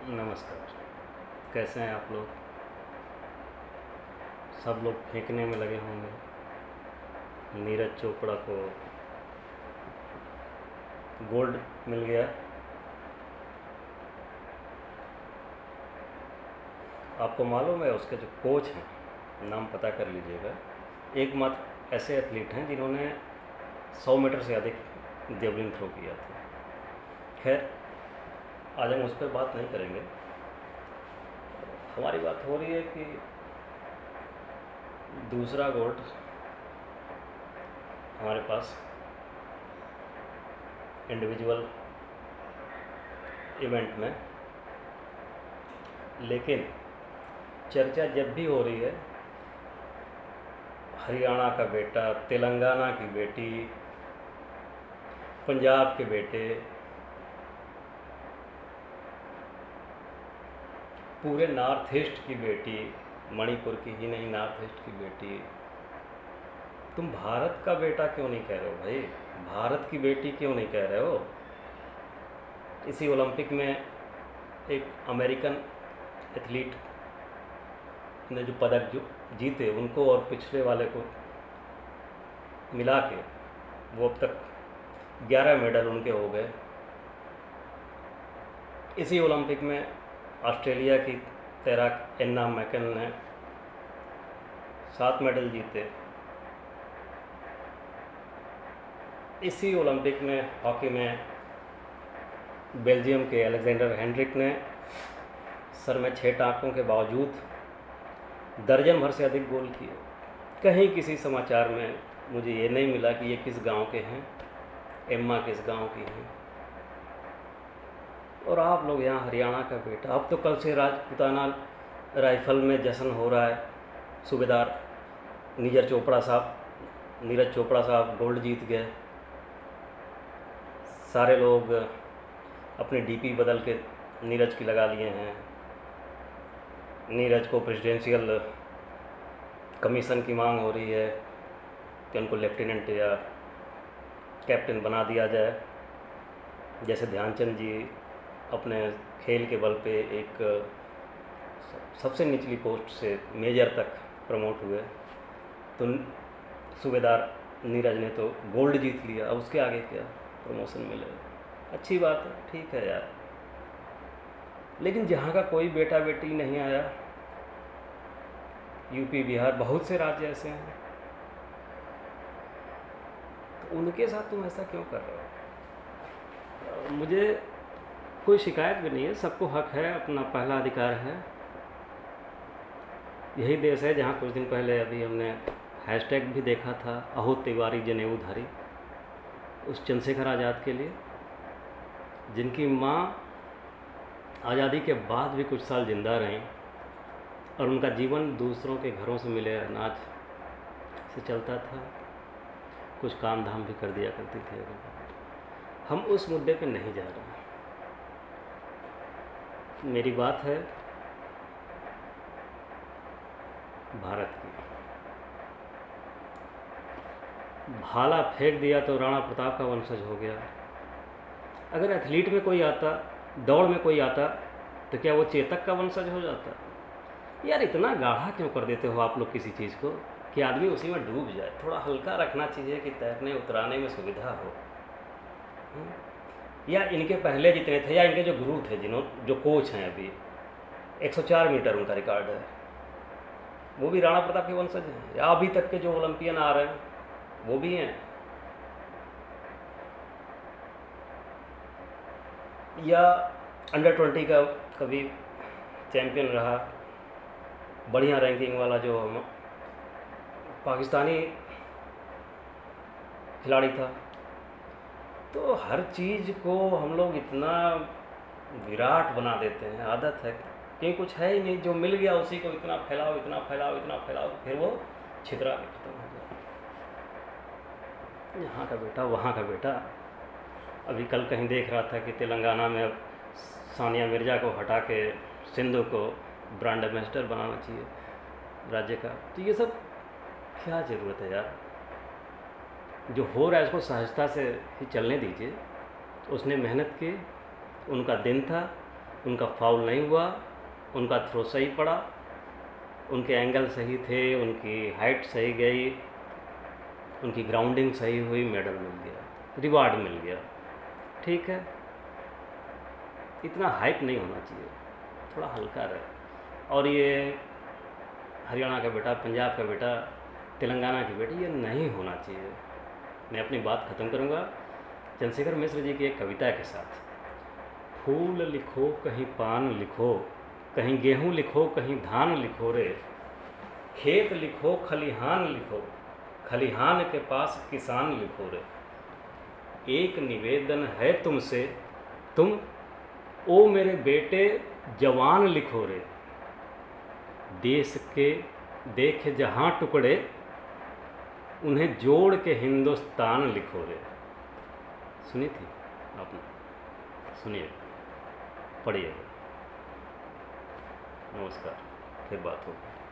नमस्कार। कैसे हैं आप लोग? सब लोग फेंकने में लगे होंगे। नीरज चोपड़ा को गोल्ड मिल गया। आपको मालूम है उसके जो कोच हैं, नाम पता कर लीजिएगा, एकमात्र ऐसे एथलीट हैं जिन्होंने 100 मीटर से अधिक जेवलिन थ्रो किया था। खैर, आज हम उस पर बात नहीं करेंगे। हमारी बात हो रही है कि दूसरा गोल्ड हमारे पास इंडिविजुअल इवेंट में, लेकिन चर्चा जब भी हो रही है हरियाणा का बेटा, तेलंगाना की बेटी, पंजाब के बेटे, पूरे नॉर्थ ईस्ट की बेटी, मणिपुर की ही नहीं नॉर्थ ईस्ट की बेटी, तुम भारत का बेटा क्यों नहीं कह रहे हो भाई? भारत की बेटी क्यों नहीं कह रहे हो? इसी ओलंपिक में एक अमेरिकन एथलीट ने जो पदक जो जीते, उनको और पिछले वाले को मिला के वो अब तक 11 मेडल उनके हो गए। इसी ओलंपिक में ऑस्ट्रेलिया की तैराक एन्ना मैकन ने 7 मेडल जीते। इसी ओलंपिक में हॉकी में बेल्जियम के अलेक्जेंडर हेनरिक ने सर में 6 टाँकों के बावजूद दर्जन भर से अधिक गोल किए। कहीं किसी समाचार में मुझे ये नहीं मिला कि ये किस गांव के हैं, एम्मा किस गांव की हैं। और आप लोग यहाँ हरियाणा का बेटा। अब तो कल से राजपूताना राइफल में जश्न हो रहा है। सूबेदार नीरज चोपड़ा साहब गोल्ड जीत गए। सारे लोग अपने डीपी बदल के नीरज की लगा लिए हैं। नीरज को प्रेसिडेंशियल कमीशन की मांग हो रही है कि उनको लेफ्टिनेंट या कैप्टन बना दिया जाए। जैसे ध्यानचंद जी अपने खेल के बल पे एक सबसे निचली पोस्ट से मेजर तक प्रमोट हुए, तो सूबेदार नीरज ने तो गोल्ड जीत लिया। अब उसके आगे क्या प्रमोशन मिलेगा? अच्छी बात है, ठीक है यार, लेकिन जहाँ का कोई बेटा बेटी नहीं आया, यूपी बिहार बहुत से राज्य ऐसे हैं, तो उनके साथ तुम ऐसा क्यों कर रहे हो? मुझे कोई शिकायत भी नहीं है, सबको हक है, अपना पहला अधिकार है। यही देश है जहाँ कुछ दिन पहले अभी हमने हैशटैग भी देखा था, अहो तिवारी जनेऊधारी, उस चंद्रशेखर आज़ाद के लिए, जिनकी माँ आज़ादी के बाद भी कुछ साल जिंदा रहीं और उनका जीवन दूसरों के घरों से मिले अनाज से चलता था। कुछ काम धाम भी कर दिया करती थी। हम उस मुद्दे पे नहीं जा रहे। मेरी बात है भारत की। भाला फेंक दिया तो राणा प्रताप का वंशज हो गया। अगर एथलीट में कोई आता, दौड़ में कोई आता, तो क्या वो चेतक का वंशज हो जाता? यार इतना गाढ़ा क्यों कर देते हो आप लोग किसी चीज़ को कि आदमी उसी में डूब जाए? थोड़ा हल्का रखना चाहिए कि तैरने उतराने में सुविधा हो। या इनके पहले जितने थे, या इनके जो गुरु थे, जो कोच हैं अभी, 104 मीटर उनका रिकॉर्ड है, वो भी राणा प्रताप के वंशज हैं। या अभी तक के जो ओलंपियन आ रहे हैं वो भी हैं। या अंडर 20 का कभी चैम्पियन रहा, बढ़िया रैंकिंग वाला जो पाकिस्तानी खिलाड़ी था। तो हर चीज़ को हम लोग इतना विराट बना देते हैं, आदत है, कहीं कुछ है ही नहीं, जो मिल गया उसी को इतना फैलाओ, फिर वो छितरा के खत्म हो जाए। यहाँ का बेटा वहाँ का बेटा। अभी कल कहीं देख रहा था कि तेलंगाना में अब सानिया मिर्ज़ा को हटा के सिंधु को ब्रांड एम्बेसडर बनाना चाहिए राज्य का। तो ये सब क्या ज़रूरत है यार? जो हो रहा है उसको सहजता से ही चलने दीजिए। उसने मेहनत की, उनका दिन था, उनका फाउल नहीं हुआ, उनका थ्रो सही पड़ा, उनके एंगल सही थे, उनकी हाइट सही गई, उनकी ग्राउंडिंग सही हुई, मेडल मिल गया, रिवार्ड मिल गया। ठीक है, इतना हाइप नहीं होना चाहिए, थोड़ा हल्का रहे। और ये हरियाणा का बेटा, पंजाब का बेटा, तेलंगाना की बेटी, ये नहीं होना चाहिए। मैं अपनी बात ख़त्म करूँगा चंद्रशेखर मिश्र जी की एक कविता के साथ। फूल लिखो कहीं पान लिखो, कहीं गेहूँ लिखो कहीं धान लिखो रे, खेत लिखो खलिहान लिखो, खलिहान के पास किसान लिखो रे। एक निवेदन है तुमसे, तुम ओ मेरे बेटे जवान लिखो रे, देश के देखे जहाँ टुकड़े, उन्हें जोड़ के हिंदुस्तान लिखो रे। सुनी थी आपने? सुनिए, पढ़िए। नमस्कार, फिर बात होगी।